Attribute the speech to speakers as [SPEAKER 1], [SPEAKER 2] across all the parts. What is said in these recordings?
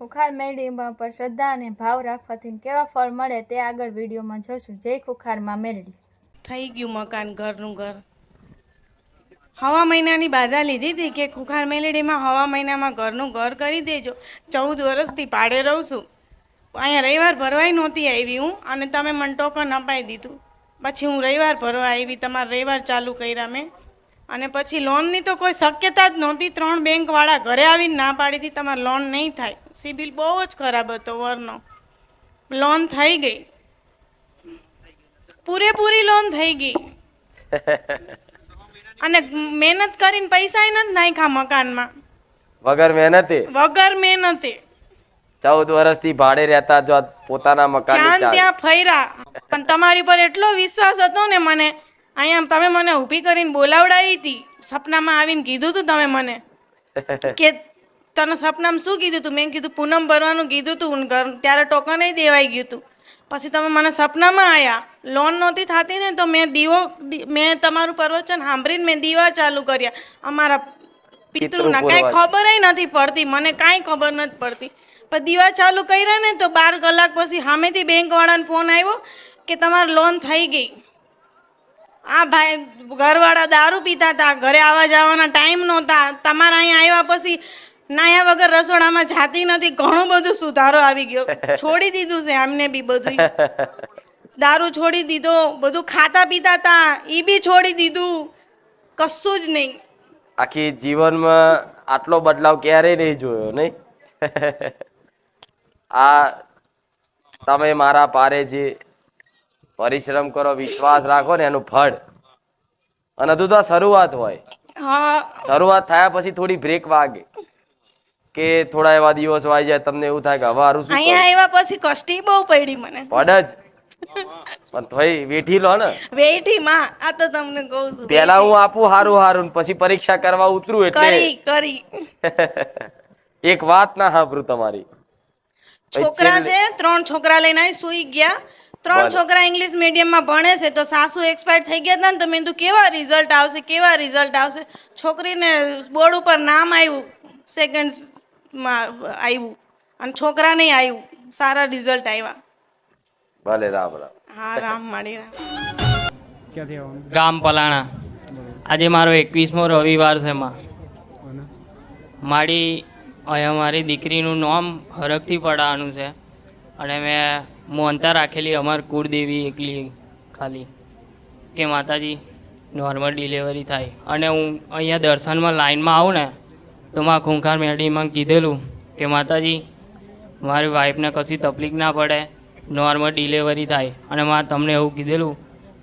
[SPEAKER 1] ખુખાર મેળવી પર શ્રદ્ધા અને ભાવ રાખવાથી કેવા ફળ મળે તે આગળ વિડીયોમાં જોશું. જય ખુખારમાં મેળવી.
[SPEAKER 2] થઈ ગયું મકાન ઘરનું ઘર. હવા મહિનાની બાધા લીધી હતી કે ખુખાર મેલેડીમાં હવા મહિનામાં ઘરનું ઘર કરી દેજો. 14 વર્ષથી પાડે રહું છું. અહીંયા રવિવાર ભરવાય નહોતી આવી હું, અને તમે મને ટોકન અપાઈ દીધું. પછી હું રવિવાર ભરવા આવી, તમારા રવિવાર ચાલુ કર્યા મેં. અને પછી લોનની તો કોઈ શક્યતા જ નહોતી. 3 બેંકવાળા ઘરે આવીને ના પાડી હતી તમારે લોન નહીં થાય. સિબિલ બહુ જ ખરાબ હતો વરનો. લોન થઈ ગઈ, પૂરેપૂરી લોન થઈ ગઈ. અને મહેનત કરીને પૈસા નથી નાખ્યા મકાનમાં,
[SPEAKER 3] વગર મહેનતે. 14 વર્ષથી ભાડે રહેતા, જો પોતાના મકાન
[SPEAKER 2] ત્યાં ફર્યા. પણ તમારી પર એટલો વિશ્વાસ હતો ને મને. અહીંયા તમે મને ઊભી કરીને બોલાવડાવી હતી. સપનામાં આવીને કીધું હતું તમે મને કે તને સપનામાં શું કીધું હતું? મેં કીધું પૂનમ ભરવાનું કીધું હતું. ત્યારે ટોકન દેવાઈ ગયું હતું. પછી તમે મને સપનામાં આવ્યા. લોન નહોતી થતી ને તો મેં તમારું પ્રવચન સાંભળીને મેં દીવા ચાલુ કર્યા. અમારા પિતૃના કાંઈ ખબર નથી પડતી, મને કાંઈ ખબર નથી પડતી. પણ દીવા ચાલુ કર્યા ને તો 12 કલાક પછી સામેથી બેંકવાળાને ફોન આવ્યો કે તમારી લોન થઈ ગઈ. આ ભાઈ ઘરવાળા દારૂ પીતા હતા, ઘરે આવવા જવાના ટાઈમ નહોતા. તમારા અહીંયા આવ્યા પછી નાયા વગર રસોડામાં જાતી નથી. ઘણું બધું સુધારો આવી ગયો. છોડી દીધું છે આમને બી બધું. દારૂ છોડી દીધો, બધું ખાતા પીતા હતા એ બી છોડી દીધું, કશું જ નહીં.
[SPEAKER 3] આખી જીવનમાં આટલો બદલાવ ક્યારેય નહીં જોયો, નહીં? આ તમે મારા પારે જે પરિશ્રમ કરો, વિશ્વાસ રાખો ને, એનું ફળ. અને હજુ તો શરૂઆત હોય. શરૂઆત થયા પછી થોડી બ્રેક વાગે કે થોડા એવા દિવસો આવી જાય તમને એવું થાય કે હવે હારું શું
[SPEAKER 2] અહીંયા આવ્યા પછી કષ્ટી બહુ પડી મને.
[SPEAKER 3] પડે જ, પણ તોય વેઠી લો ને.
[SPEAKER 2] વેઠી માં આ તો તમને કહું છું.
[SPEAKER 3] પહેલા હું આપું હારું હારું, પછી પરીક્ષા કરવા ઉતરું એટલે
[SPEAKER 2] કરી
[SPEAKER 3] એક વાત ના સાંભળું તમારી.
[SPEAKER 2] છોકરા છે, 3 છોકરા લઈને આવી સુઈ ગયા. 3 છોકરા ઇંગ્લિશ મીડિયમમાં ભણે છે. તો સાસુ એક્સપાયર થઈ ગયા હતા ને, તો મેં કીધું કેવા રિઝલ્ટ આવશે, કેવા રિઝલ્ટ આવશે. છોકરીને બોર્ડ ઉપર નામ આવ્યું, સેકન્ડમાં આવ્યું, અને છોકરાને આવ્યું. સારા રિઝલ્ટ આવ્યા.
[SPEAKER 3] ભલે રામ રામ.
[SPEAKER 2] હા, રામ માળી રામ.
[SPEAKER 4] ગામ પલાણા. આજે મારો 21મો રવિવાર છે. મારી દીકરીનું નામ હરખથી પડાવવાનું છે. અને મેં મોનતા રાખેલી અમારી કુળદેવી એકલી ખાલી કે માતાજી નોર્મલ ડિલિવરી થાય. અને હું અહીંયા દર્શનમાં લાઈનમાં આવું ને તો મારા ખૂંખાર મેળવીમાં કીધેલું કે માતાજી મારી વાઈફને કશી તકલીફ ના પડે, નોર્મલ ડિલિવરી થાય. અને તમને એવું કીધેલું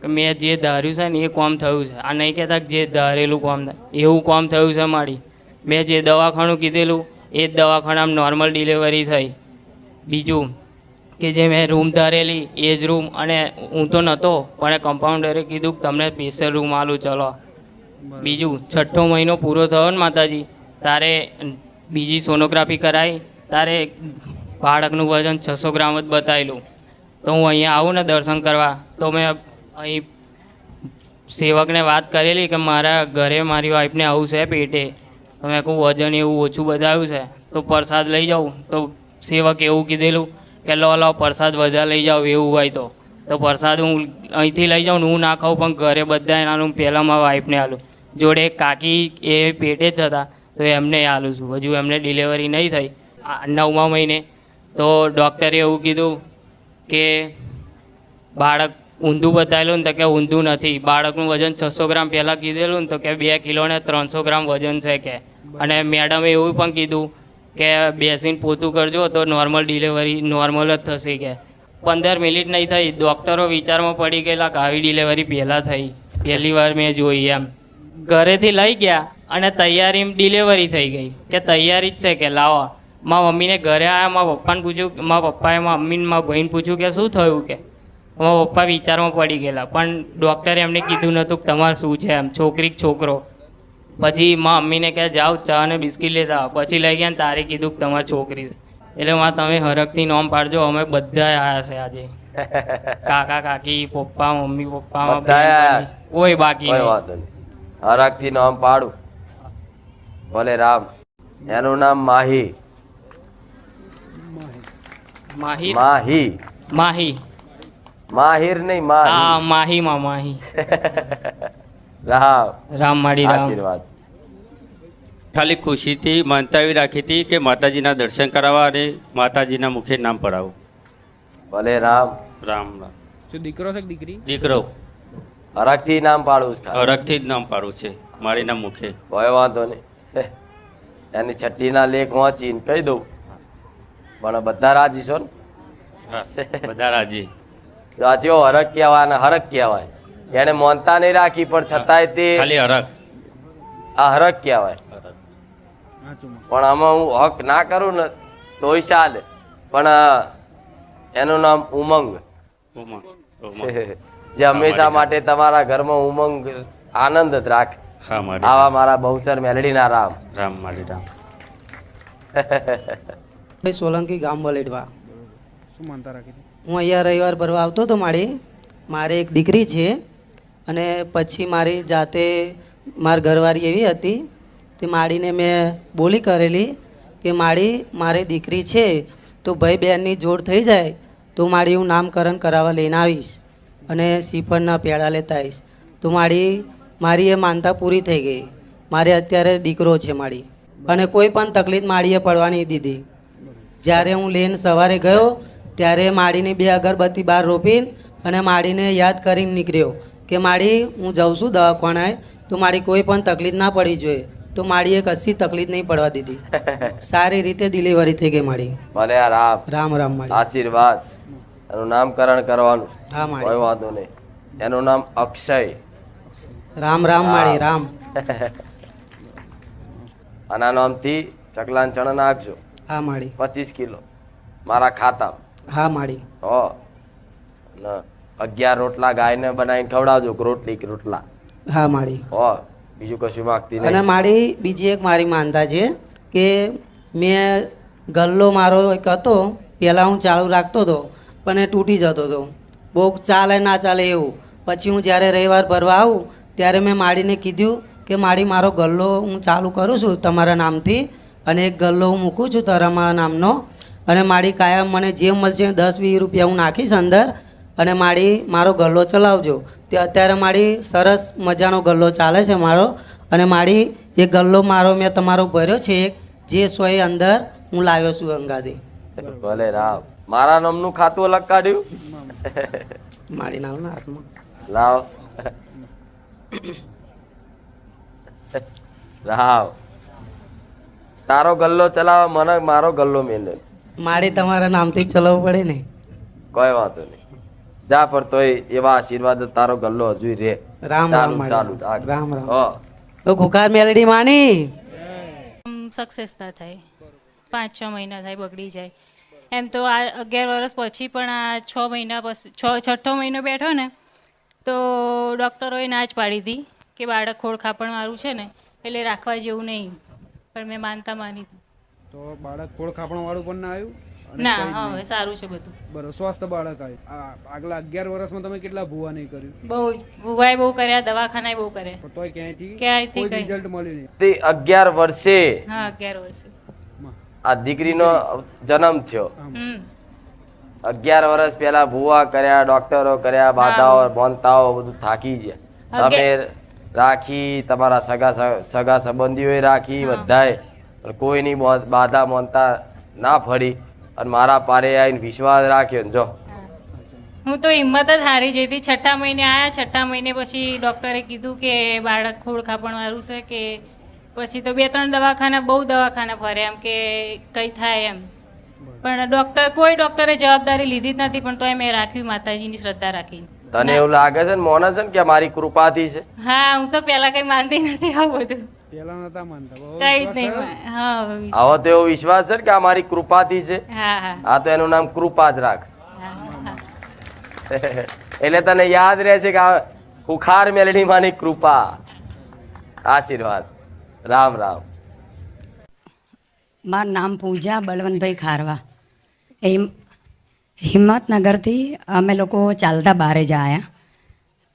[SPEAKER 4] કે મેં જે ધાર્યું છે ને એ કામ થયું છે. આ નહીં કહેતા જે ધારેલું કામ થાય એવું કામ થયું છે મારી. મેં જે દવાખાનું કીધેલું એ જ દવાખાનામાં નોર્મલ ડિલિવરી થઈ. બીજું કે જે મેં રૂમ ધારેલી એ જ રૂમ, અને હું તો નહોતો પણ કમ્પાઉન્ડરે કીધું કે તમને સ્પેશિયલ રૂમ આલું ચલો. બીજું 6ઠ્ઠો મહિનો પૂરો થયો ને માતાજી, તારે બીજી સોનોગ્રાફી કરાવી, તારે બાળકનું વજન 600 ગ્રામ જ બતાવેલું. તો હું અહીંયા આવું ને દર્શન કરવા તો મેં અહીં સેવકને વાત કરેલી કે મારા ઘરે મારી વાઈફને આવું છે પેટે, તો મેં કહું વજન એવું ઓછું બતાવ્યું છે તો પ્રસાદ લઈ જાઉં. તો સેવક એવું કીધેલું કે લો પ્રસાદ વધારે લઈ જાઓ, એવું હોય તો પ્રસાદ હું અહીંથી લઈ જાઉં ને હું ના ખાઉં, પણ ઘરે બધા એનાનું પહેલાં મારા વાઈફને આલું. જોડે એક કાકી એ પેટે જ હતા તો એમને આલું છું. હજુ એમને ડિલિવરી નહીં થઈ 9મા મહિને. તો ડૉક્ટરે એવું કીધું કે બાળક ઊંધું બતાવેલું ને તો કે ઊંધું નથી. બાળકનું વજન 600 ગ્રામ પહેલાં કીધેલું ને તો કે 2 કિલો ને 300 ગ્રામ વજન છે કે. અને મેડમે એવું પણ કીધું કે બેસીને પોતું કરજો તો નોર્મલ ડિલિવરી નોર્મલ જ થશે કે. 15 મિનિટ નહીં થઈ, ડૉક્ટરો વિચારમાં પડી ગયેલા કે આવી ડિલિવરી પહેલાં થઈ, પહેલી વાર મેં જોઈ એમ. ઘરેથી લઈ ગયા અને તૈયારી ડિલિવરી થઈ ગઈ કે તૈયારી જ છે કે લાવો. મારા મમ્મીને ઘરે આવ્યા, મારા પપ્પાને પૂછ્યું, મારા પપ્પાએ મારા મમ્મીને મારા બહેન પૂછ્યું કે શું થયું કે. મારા પપ્પા વિચારમાં પડી ગયેલા, પણ ડૉક્ટરે એમને કીધું નહોતું કે તમારે શું છે એમ, છોકરી છોકરો. પછી મારા મમ્મીને કહે જાઓ ચા અને બિસ્કીટ લેતા. પછી લઈ ગયા ને તારે કીધું કે તમારી છોકરી છે. એટલે તમે હરખથી નોમ પાડજો. અમે બધા આવ્યા છે આજે, કાકા કાકી પપ્પા મમ્મી પપ્પા કોઈ બાકી નહીં.
[SPEAKER 3] હરખથી નામ પાડું. ભલે રામ. એનું નામ માહી.
[SPEAKER 4] માહિર
[SPEAKER 3] માહી
[SPEAKER 4] માહી
[SPEAKER 3] માહિર નહીં માહી
[SPEAKER 4] હા માહીમાં માહી
[SPEAKER 3] રામ
[SPEAKER 4] રામવાડી રામ
[SPEAKER 3] આશીર્વાદ
[SPEAKER 5] ખાલી ખુશીથી માનતા એવી રાખી હતી કે માતાજીના દર્શન કરાવવા અને માતાજીના મુખે નામ પડાવવું.
[SPEAKER 3] ભલે રામ
[SPEAKER 5] રામ રામ.
[SPEAKER 6] શું દીકરો છે કે દીકરી?
[SPEAKER 5] દીકરો
[SPEAKER 3] હરખથી નામ પાડવું છે ખાલી.
[SPEAKER 5] અરગથી જ નામ પાડવું છે મારીના મુખે.
[SPEAKER 3] કોઈ વાંધો નહીં એની છઠ્ઠીના લેખ વાંચીને કહી દઉં પણ બધા રાજી છો ને
[SPEAKER 5] હા, બધા રાજી.
[SPEAKER 3] સાચીઓ હરખ કહેવાય અને હરખ કહેવાય એને માનતા નહીં રાખી પણ છતાંય તે
[SPEAKER 5] ખાલી અરગ.
[SPEAKER 3] આ હરખ કહેવાય પણ આમાં હું હક ના કરું ને તોય ચાલે પણ એનું નામ ઉમંગ
[SPEAKER 5] ઉમંગ.
[SPEAKER 3] જે હંમેશા માટે તમારા ઘરમાં ઉમંગ આનંદ જ રાખે.
[SPEAKER 5] હા મારી
[SPEAKER 3] આવા મારા બહુચર મેલડીના રામ
[SPEAKER 5] રામ મારી રામ.
[SPEAKER 7] ભાઈ સોલંકી ગામ વલેડવા.
[SPEAKER 6] શું માનતા રાખી હતી?
[SPEAKER 7] હું અહીંયા રવિવાર ભરવા આવતો હતો. મારે એક દીકરી છે અને પછી મારી જાતે મારી ઘરવાળી એવી હતી તે માડીને મેં બોલી કરેલી કે મારે દીકરી છે તો ભાઈ બહેનની જોડ થઈ જાય તો મારી હું નામકરણ કરાવવા લઈને આવીશ અને શ્રીફળના પેડા લેતા આવીશ. તો મારી એ માનતા પૂરી થઈ ગઈ. મારે અત્યારે દીકરો છે અને કોઈ પણ તકલીફ માડીએ પડવા નહીં દીધી. જ્યારે હું લઈને સવારે ગયો ત્યારે માડીની 2 અગરબત્તી બહાર રોપીને અને માડીને યાદ કરીને નીકળ્યો કે માડી હું જાઉં છું દવાખાને તો મારી કોઈ પણ તકલીફ ના પડી જોઈએ. તો માડીએ કશી તકલીફ નહીં પડવા દીધી. સારી રીતે ડિલિવરી થઈ ગઈ માડી.
[SPEAKER 3] ભલે આ રામ
[SPEAKER 7] રામ રામ માડી.
[SPEAKER 3] આશીર્વાદ એનું નામકરણ કરવાનું
[SPEAKER 7] હા
[SPEAKER 3] કોઈ
[SPEAKER 7] માડી.
[SPEAKER 3] વાંધો નહીં. એનું નામ અક્ષય.
[SPEAKER 7] રામ રામ માડી રામ.
[SPEAKER 3] આના નામથી ચકલાન ચણા નાખજો
[SPEAKER 7] હા માડી.
[SPEAKER 3] 25 કિલો મારા ખાતા.
[SPEAKER 7] હા માડી.
[SPEAKER 3] હો ને 11 રોટલા ગાયને બનાવીને ખવડાવજો. રોટલી કે રોટલા.
[SPEAKER 7] હા માડી.
[SPEAKER 3] હો બીજું કશું માંગતી
[SPEAKER 7] અને
[SPEAKER 3] નહીં.
[SPEAKER 7] મારી બીજી એક મારી માનતા છે કે મેં ગલ્લો મારો એક હતો પહેલાં હું ચાલુ રાખતો હતો પણ એ તૂટી જતો હતો. બહુ ચાલે ના ચાલે એવું. પછી હું જ્યારે રવિવાર ભરવા આવું ત્યારે મેં માડીને કીધું કે મારો ગલ્લો હું ચાલુ કરું છું તમારા નામથી અને એક ગલ્લો હું મૂકું છું તમારા નામનો અને મારી કાયમ મને જે મળશે 10-20 રૂપિયા હું નાખીશ અંદર અને મારો ગલ્લો ચલાવજો. તે અત્યારે સરસ મજાનો ગલ્લો ચાલે છે મારો અને એ ગલ્લો મેં તમારો ભર્યો છે એક જે સોય અંદર હું લાવ્યો છું અંગાથી.
[SPEAKER 3] ભલે રામ. મારા નામનું ખાતું અલગ કાઢ્યું.
[SPEAKER 7] મારી નામના હાથમાં
[SPEAKER 3] લાવ રાવ તારો ગલ્લો ચલાવવા મને મારો ગલ્લો મેલે.
[SPEAKER 7] તમારા નામથી ચલાવવું પડે ને.
[SPEAKER 3] કોઈ વાંધો નહીં. જા પર તોય એવા આશીર્વાદ તારો ગલ્લો હજુ રે.
[SPEAKER 7] રામ રામ
[SPEAKER 3] ચાલુ
[SPEAKER 7] માડી.
[SPEAKER 3] ચાલુ રાખ.
[SPEAKER 7] રામ રામ.
[SPEAKER 3] હો.
[SPEAKER 7] તો ખુખાર મેલડી માની
[SPEAKER 8] સક્સેસ ના થાય 5-6 મહિના થાય બગડી જાય એમ તો આ 11 વર્ષ પછી પણ આ 6 મહિના પછી 6ઠ્ઠો મહિનો બેઠો ને તો ડૉક્ટરોએ ના જ પાડી હતી કે બાળક ખોળખાપણવાળું છે ને એટલે રાખવા જેવું નહીં પણ મેં માનતા માની હતી.
[SPEAKER 6] તો બાળક ખોળ ખાપણ વાળું પણ ના આવ્યું?
[SPEAKER 8] ના હવે સારું છે બધું.
[SPEAKER 6] બરોબર, સ્વસ્થ બાળક આવ્યું. આગલા 11 વર્ષમાં તમે કેટલા ભૂવા નહીં કર્યું?
[SPEAKER 8] બહુ ભૂવાય બહુ કર્યા, દવાખાનાય બહુ કર્યા,
[SPEAKER 6] પણ તોય ક્યાંયથી
[SPEAKER 8] ક્યાંયથી
[SPEAKER 6] કોઈ
[SPEAKER 8] કંઈ.
[SPEAKER 6] રિઝલ્ટ મળ્યું નહીં.
[SPEAKER 3] તે 11 વર્ષે
[SPEAKER 8] હા 11 વર્ષે.
[SPEAKER 3] આ દીકરીનો જન્મ થયો. 11
[SPEAKER 8] હમ
[SPEAKER 3] વર્ષ પહેલા ભૂવા કર્યા, ડોક્ટરો કર્યા, બાધાઓ મોનતાઓ બધું થાકી ગયા. તમે રાખી, તમારા સગા સંબંધીઓએ રાખી, બધાએ કોઈની બાધા મોનતા ના ફરી અને મારા પારે આવીને વિશ્વાસ રાખ્યો ને જો.
[SPEAKER 8] હું તો હિંમત જ હારી જઈ હતી. 6ઠ્ઠા મહિને આવ્યા, 6ઠ્ઠા મહિને પછી ડૉક્ટરે કીધું કે બાળક ખોળખાપણવાળું છે કે પછી તો 2-3 દવાખાના બહુ દવાખાના ફર્યા એમ કે કંઈ થાય એમ પણ કોઈ ડૉક્ટરે જવાબદારી લીધી જ નથી પણ તોય મેં રાખ્યું, માતાજીની શ્રદ્ધા રાખી.
[SPEAKER 3] તને એવું લાગે છે ને મોને છે ને કે મારી કૃપાથી છે?
[SPEAKER 8] હા હું તો પહેલા કંઈ માનતી નથી આવું બધું.
[SPEAKER 6] પહેલા નતા માનતા, બહુ
[SPEAKER 8] કંઈ જ
[SPEAKER 6] વિશ્વાસ
[SPEAKER 8] નહીં.
[SPEAKER 6] આવ્યો?
[SPEAKER 8] હા
[SPEAKER 3] આવો તો એવો વિશ્વાસ છે ને કે આ મારી કૃપાથી છે.
[SPEAKER 8] હા હા
[SPEAKER 3] આ તો એનું નામ કૃપા જ રાખ.
[SPEAKER 8] હા હા.
[SPEAKER 3] એટલે તને યાદ રહે છે કે આ ખુખાર મેલડી માની કૃપા. આશીર્વાદ. રામ રામ.
[SPEAKER 9] મારું નામ પૂજા બળવંતભાઈ ખારવા. હિંમતનગરથી અમે લોકો ચાલતા બહાર જ આવ્યા.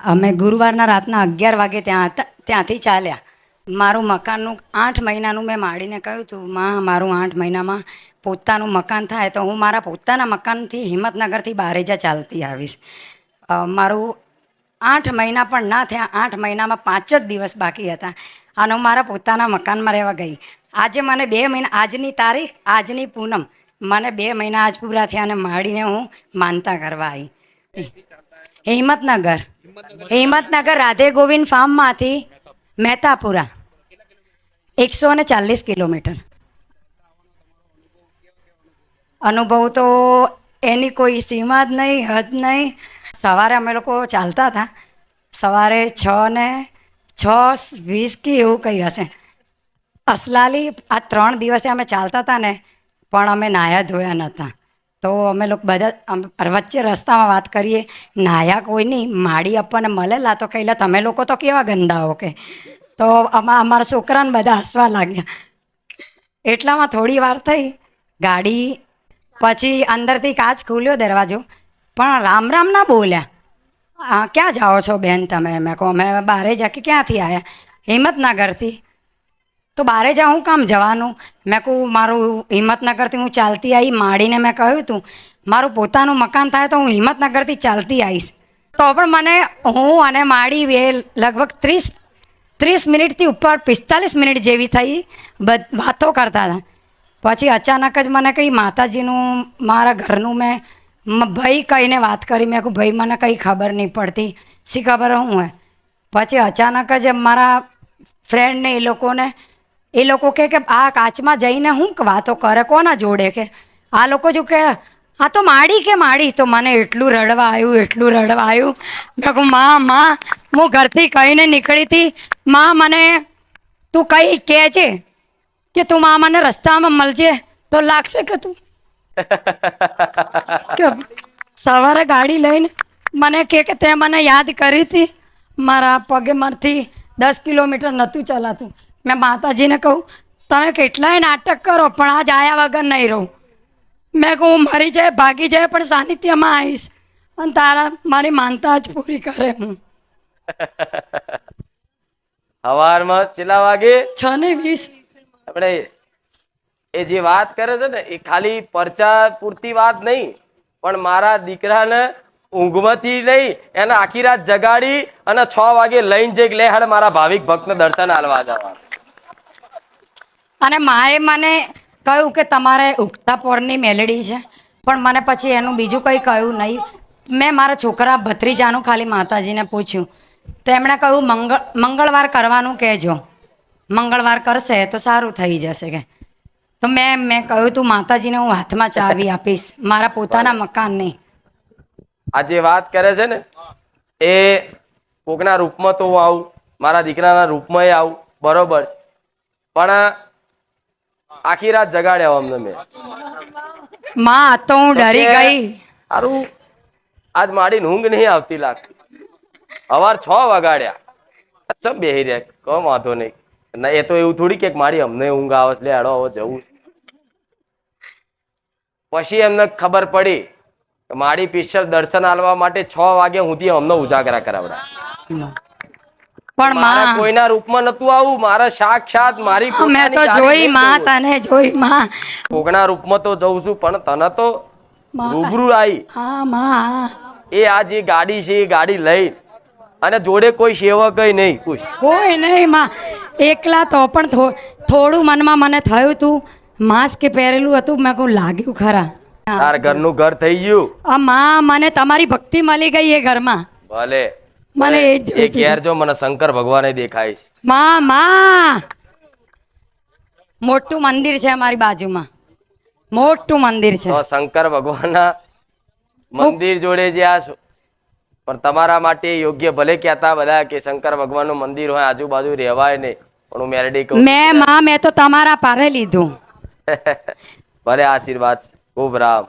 [SPEAKER 9] અમે ગુરુવારના રાતના 11 વાગે ત્યાંથી ચાલ્યા મારું મકાનનું 8 મહિનાનું મેં માડીને કહ્યું હતું, માં મારું 8 મહિનામાં પોતાનું મકાન થાય તો હું મારા પોતાના મકાનથી હિંમતનગરથી બારેજા ચાલતી આવીશ. મારું 8 મહિના પણ ના થયા, 8 મહિનામાં 5 જ દિવસ બાકી હતા અને હું મારા પોતાના મકાનમાં રહેવા ગઈ. આજે મને 2 મહિના, આજની તારીખ, આજની પૂનમ, મને 2 મહિના આજ પૂરા થયા અને માડીને હું માનતા કરવા આવી. હિંમતનગર રાધે ગોવિંદ ફાર્મમાંથી મહેતાપુરા 140 કિલોમીટર. અનુભવ તો એની કોઈ સીમા જ નહીં, હદ નહીં. સવારે અમે લોકો ચાલતા હતા, સવારે 6:20 કે એવું કંઈ હશે. અસલાલી આ 3 દિવસે અમે ચાલતા હતા ને, પણ અમે નાહ્યા ધોયા નહોતા. તો અમે લોકો બધા વચ્ચે રસ્તામાં વાત કરીએ, નાહ્યા કોઈ નહીં, માડી આપણને મળેલા તો કહેલા તમે લોકો તો કેવા ગંદાઓ કે. તો અમારા છોકરાને બધા હસવા લાગ્યા. એટલામાં થોડી વાર થઈ, ગાડી પછી અંદરથી કાચ ખુલ્યો દરવાજો, પણ રામ રામ ના બોલ્યા. ક્યાં જાઓ છો બેન તમે? મેં કહું અમે બારેજા. કે ક્યાંથી આવ્યા? હિંમતનગરથી. તો બારેજા હું કામ જવાનું? મેં કહું મારું હિંમતનગરથી હું ચાલતી આવી. માડીને મેં કહ્યું હતું મારું પોતાનું મકાન થાય તો હું હિંમતનગરથી ચાલતી આવીશ. તો પણ મને, હું અને માડી બે લગભગ 30 મિનિટથી ઉપર 45 મિનિટ જેવી થઈ વાતો કરતા હતા. પછી અચાનક જ મને કંઈ માતાજીનું, મારા ઘરનું મેં ભાઈ કહીને વાત કરી. મેં કહું ભાઈ મને કંઈ ખબર નહીં પડતી, શી ખબર હું હોય. પછી અચાનક જ મારા ફ્રેન્ડને એ લોકો કહે કે આ કાચમાં જઈને હું વાતો કરે, કોના જોડે? કે આ લોકો જો કે આ તો માડી કે માડી. તો મને એટલું રડવા આવ્યું. મેં કહું માં હું ઘરથી કહીને નીકળી હતી, માં મને તું કંઈ કહે છે કે તું માં મને રસ્તામાં મળજે તો લાગશે કે તું કે સવારે ગાડી લઈને મને કે તે મને યાદ કરી હતી. મારા પગે મારથી 10 કિલોમીટર નહોતું ચલાતું. મેં માતાજીને કહું તમે કેટલાય નાટક કરો પણ આજ આયા વગર નહીં રહું. મેં કહું મરી જાય, ભાગી જાય, પણ સાનિધ્યમાં આવીશ અને તારા મારી માનતા જ પૂરી કરે. હું
[SPEAKER 3] સવારમાં કેટલા વાગે?
[SPEAKER 9] 6:20.
[SPEAKER 3] આપણે એ જે વાત કરે છે ને એ ખાલી પરચા પૂરતી વાત નહીં, પણ મારા દીકરાને ઊંઘમાંથી નહીં, એને આખી રાત જગાડી અને 6 વાગે લઈને જઈ લે હાડ મારા ભાવિક ભક્તને દર્શન આલવા જવા.
[SPEAKER 9] અને માએ મને કહ્યું કે તમારે ઉગતા પોરની મેલડી છે, પણ મને પછી એનું બીજું કંઈ કહ્યું નહીં. મેં મારા છોકરા ભત્રીજાનું ખાલી માતાજીને પૂછ્યું તો એમણે કહ્યું મંગળવાર કરવાનું કહેજો, મંગળવાર કરશે તો સારું થઈ જશે કે. તો મેં કહ્યું તું માતાજીને હું હાથમાં ચાવી આપીશ, મારા પોતાના મકાનની.
[SPEAKER 3] આ જે વાત કરે છે ને એ કોકના રૂપમાં તો હું આવું, મારા દીકરાના રૂપમાં આવું, બરોબર, પણ આખી રાત જગાડ્યા અમને મેં.
[SPEAKER 9] માં તો હું ડરી ગઈ.
[SPEAKER 3] સારું આજ મારી ઊંઘ નહીં આવતી લાગતી. સવાર 6 વાગાડ્યા, અચ્છા બેહી રહ્યા, કહો વાંધો નહીં. ના એ તો એવું થોડી કે મારી અમને ઊંઘ આવે એટલે હેડો હવે જવું. પછી એમને ખબર પડી કે મારી પિક્ચર દર્શન આલવા માટે 6 વાગે સુધી અમને ઉજાગરા કરાવડા.
[SPEAKER 9] પણ માં
[SPEAKER 3] કોઈના રૂપમાં નતું આવું, મારા સાક્ષાત મારી
[SPEAKER 9] મેં તો જોઈ માં, તને જોઈ માં.
[SPEAKER 3] કોકના રૂપમાં તો જઉં છું પણ તને તો રૂબરૂ આવી.
[SPEAKER 9] હા માં.
[SPEAKER 3] એ આ જે ગાડી છે એ ગાડી લઈ અને જોડે કોઈ સેવક નહીં,
[SPEAKER 9] કોઈ નહીં માં, એકલા. તો પણ થોડું મનમાં મને થયું તું, માસ્ક પહેરેલું હતું, મેં કહું લાગ્યું ખરા.
[SPEAKER 3] તાર ઘરનું ઘર થઈ ગયું.
[SPEAKER 9] માં મને તમારી ભક્તિ મળી ગઈ એ ઘરમાં.
[SPEAKER 3] ભલે
[SPEAKER 9] મને
[SPEAKER 3] એ ઘેર જો મને શંકર ભગવાને દેખાય છે.
[SPEAKER 9] માં મોટું મંદિર છે અમારી બાજુમાં, મોટું મંદિર છે.
[SPEAKER 3] તો શંકર ભગવાનના મંદિર જોડે જે આ પણ તમારા માટે યોગ્ય ભલે કહેતા બધા કે શંકર ભગવાનનું મંદિર હોય આજુબાજુ રહેવાય નહીં, પણ હું મેલડી કહું
[SPEAKER 9] મેં તો તમારા પારે લીધું.
[SPEAKER 3] ભલે આશીર્વાદ, ખૂબ રામ.